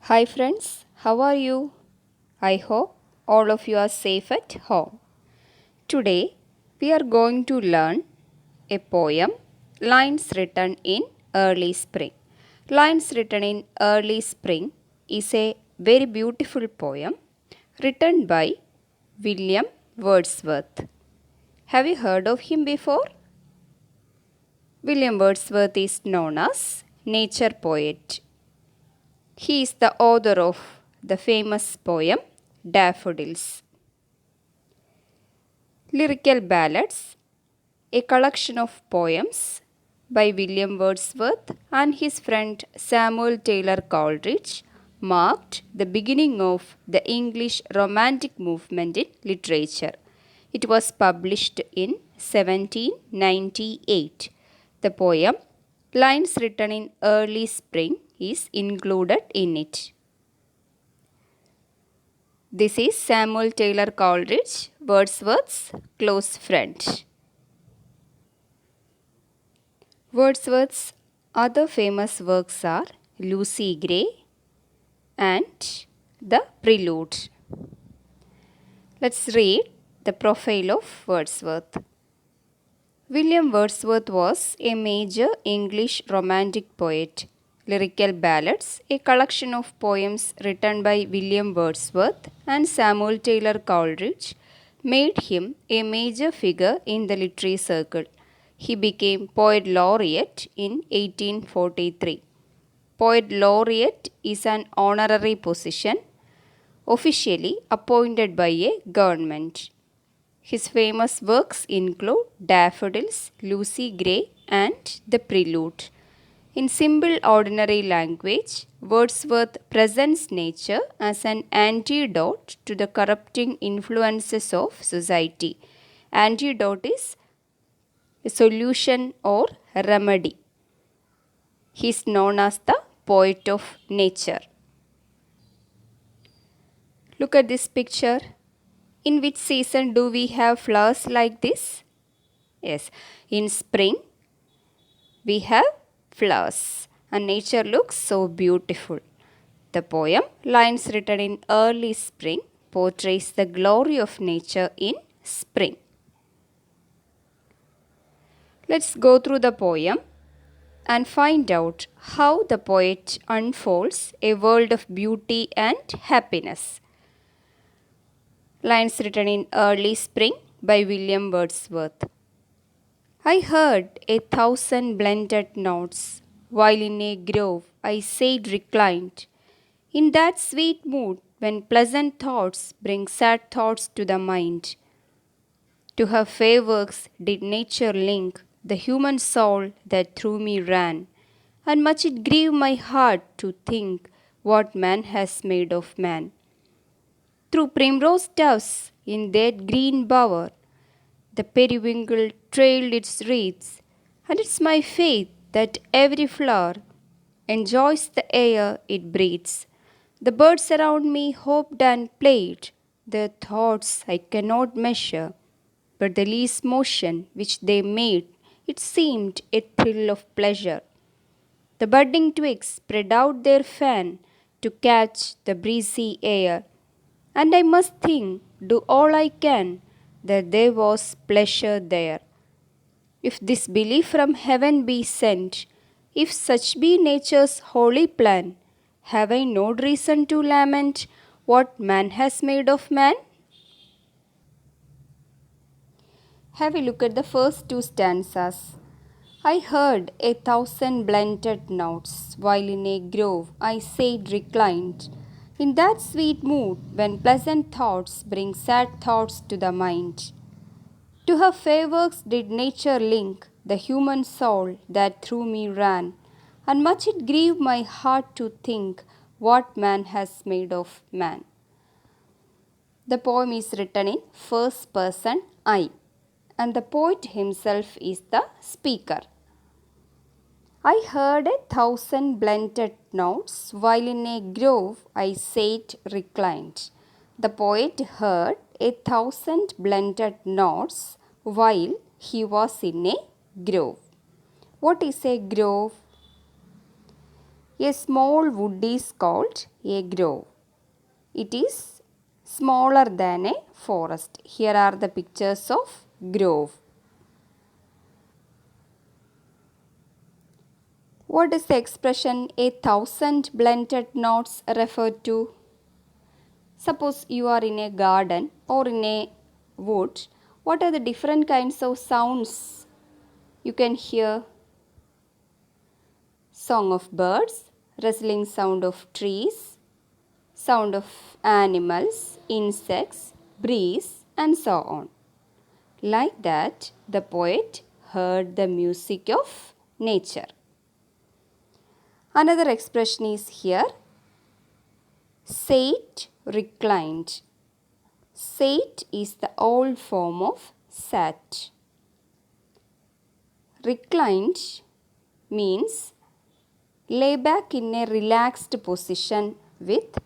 Hi friends, how are you? I hope all of you are safe at home. Today we are going to learn a poem, Lines Written in Early Spring. Lines Written in Early Spring is a very beautiful poem written by William Wordsworth. Have you heard of him before? William Wordsworth is known as nature poet. He is the author of the famous poem Daffodils. Lyrical Ballads, a collection of poems by William Wordsworth and his friend Samuel Taylor Coleridge, marked the beginning of the English Romantic movement in literature. It was published in 1798. The poem, Lines Written in Early Spring, is included in it. This is Samuel Taylor Coleridge, Wordsworth's close friend. Wordsworth's other famous works are Lucy Gray and The Prelude. Let's read the profile of Wordsworth. William Wordsworth was a major English romantic poet. Lyrical Ballads, a collection of poems written by William Wordsworth and Samuel Taylor Coleridge, made him a major figure in the literary circle. He became Poet Laureate in 1843. Poet Laureate is an honorary position officially appointed by a government. His famous works include Daffodils, Lucy Gray, and The Prelude. In simple ordinary language, Wordsworth presents nature as an antidote to the corrupting influences of society. Antidote is a solution or remedy. He is known as the poet of nature. Look at this picture. In which season do we have flowers like this? Yes, in spring we have flowers and nature looks so beautiful. The poem, Lines Written in Early Spring, portrays the glory of nature in spring. Let's go through the poem and find out how the poet unfolds a world of beauty and happiness. Lines Written in Early Spring by William Wordsworth. I heard 1,000 blended notes, while in a grove I sat reclined, in that sweet mood when pleasant thoughts bring sad thoughts to the mind. To her fair works did nature link the human soul that through me ran, and much it grieved my heart to think what man has made of man. Through primrose doves in that green bower, the periwinkle trailed its wreaths, and it's my faith that every flower enjoys the air it breathes. The birds around me hoped and played, their thoughts I cannot measure, but the least motion which they made, it seemed a thrill of pleasure. The budding twigs spread out their fan to catch the breezy air, and I must think, do all I can, that there was pleasure there. If this belief from heaven be sent, if such be nature's holy plan, have I no reason to lament what man has made of man? Have a look at the first two stanzas. I heard 1,000 blended notes, while in a grove I sat reclined, in that sweet mood when pleasant thoughts bring sad thoughts to the mind. To her fair works did nature link the human soul that through me ran, and much it grieved my heart to think what man has made of man. The poem is written in first person I, and the poet himself is the speaker. I heard 1,000 blended notes, while in a grove I sat reclined. The poet heard 1,000 blended notes while he was in a grove. What is a grove? A small wood is called a grove. It is smaller than a forest. Here are the pictures of grove. What does the expression a thousand blended notes refer to? Suppose you are in a garden or in a wood. What are the different kinds of sounds you can hear? Song of birds, rustling sound of trees, sound of animals, insects, breeze, and so on. Like that, the poet heard the music of nature. Another expression is here, sate reclined. Sate is the old form of sat. Reclined means lay back in a relaxed position with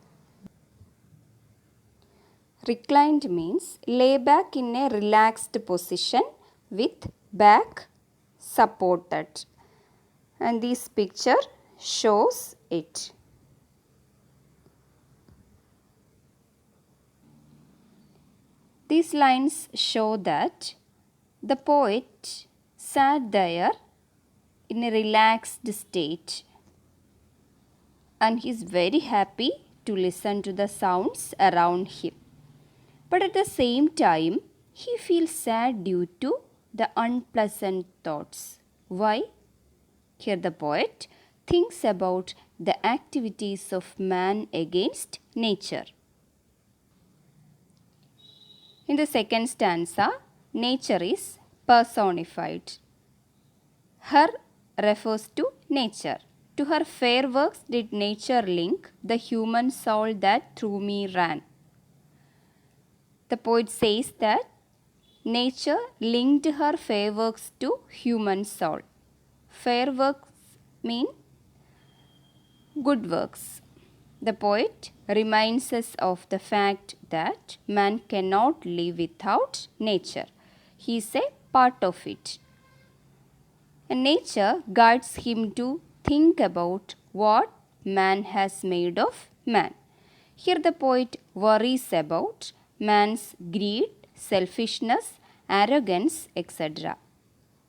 Reclined means lay back in a relaxed position with back supported. And this picture shows it. These lines show that the poet sat there in a relaxed state and he is very happy to listen to the sounds around him. But at the same time, he feels sad due to the unpleasant thoughts. Why? Here the poet thinks about the activities of man against nature. In the second stanza, nature is personified. Her refers to nature. To her fair works did nature link the human soul that through me ran. The poet says that nature linked her fair works to human soul. Fair works mean good works. The poet reminds us of the fact that man cannot live without nature. He is a part of it. And nature guides him to think about what man has made of man. Here the poet worries about man's greed, selfishness, arrogance, etc.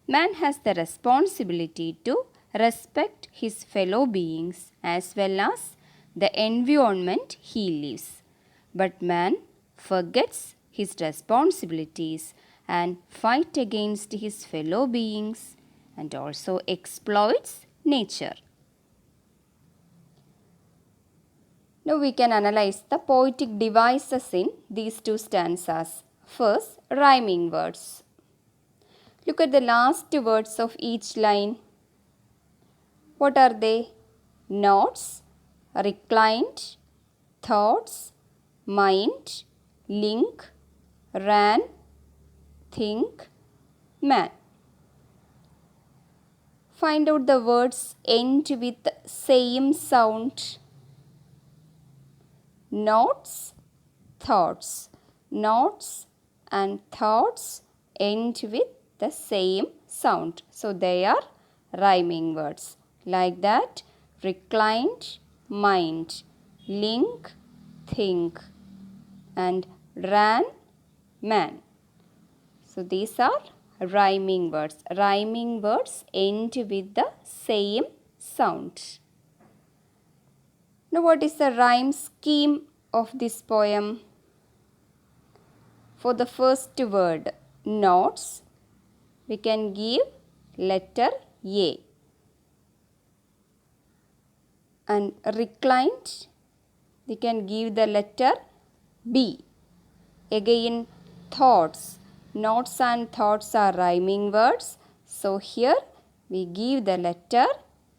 Man has the responsibility to respect his fellow beings as well as the environment he lives. But man forgets his responsibilities and fights against his fellow beings and also exploits nature. Now we can analyze the poetic devices in these two stanzas. First, rhyming words. Look at the last words of each line. What are they? Notes, reclined, thoughts, mind, link, ran, think, man. Find out the words end with same sound. Notes, thoughts. Notes and thoughts end with the same sound. So they are rhyming words. Like that, reclined, mind, link, think, and ran, man. So these are rhyming words. Rhyming words end with the same sound. Now what is the rhyme scheme of this poem? For the first word, notes, we can give letter A. And reclined, we can give the letter B. Again, thoughts. Notes and thoughts are rhyming words. So here we give the letter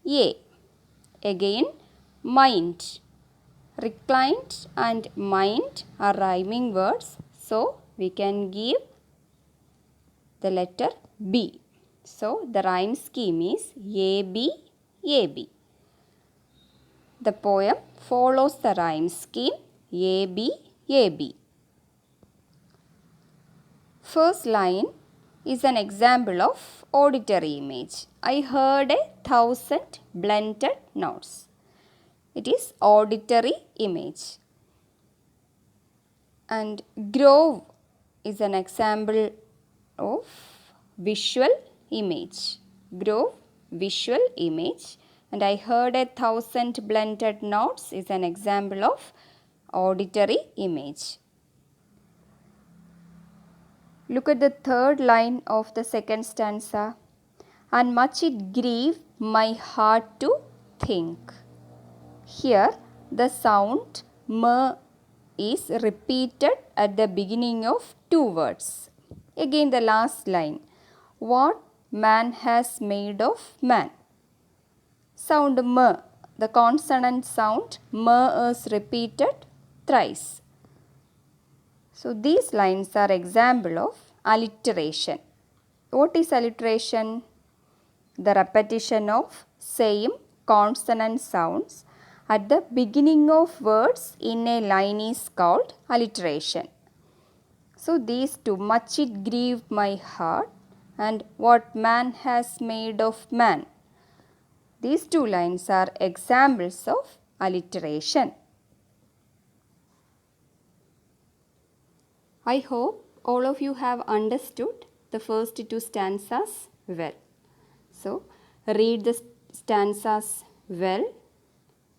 A. Again, mind. Reclined and mind are rhyming words. So we can give the letter B. So the rhyme scheme is AB, AB. The poem follows the rhyme scheme AB, AB. First line is an example of auditory image. I heard 1,000 blended notes. It is auditory image. And grove is an example of visual image. Grove, visual image. And I heard 1,000 blended notes is an example of auditory image. Look at the third line of the second stanza. And much it grieved my heart to think. Here the sound m is repeated at the beginning of two words. Again the last line. What man has made of man. Sound m, the consonant sound m is repeated thrice. So these lines are example of alliteration. What is alliteration? The repetition of same consonant sounds at the beginning of words in a line is called alliteration. So these two, much it grieved my heart and what man has made of man. These two lines are examples of alliteration. I hope all of you have understood the first two stanzas well. So, read the stanzas well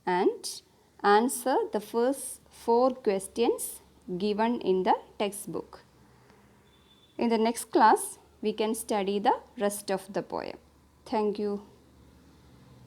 and answer the first 4 questions given in the textbook. In the next class, we can study the rest of the poem. Thank you.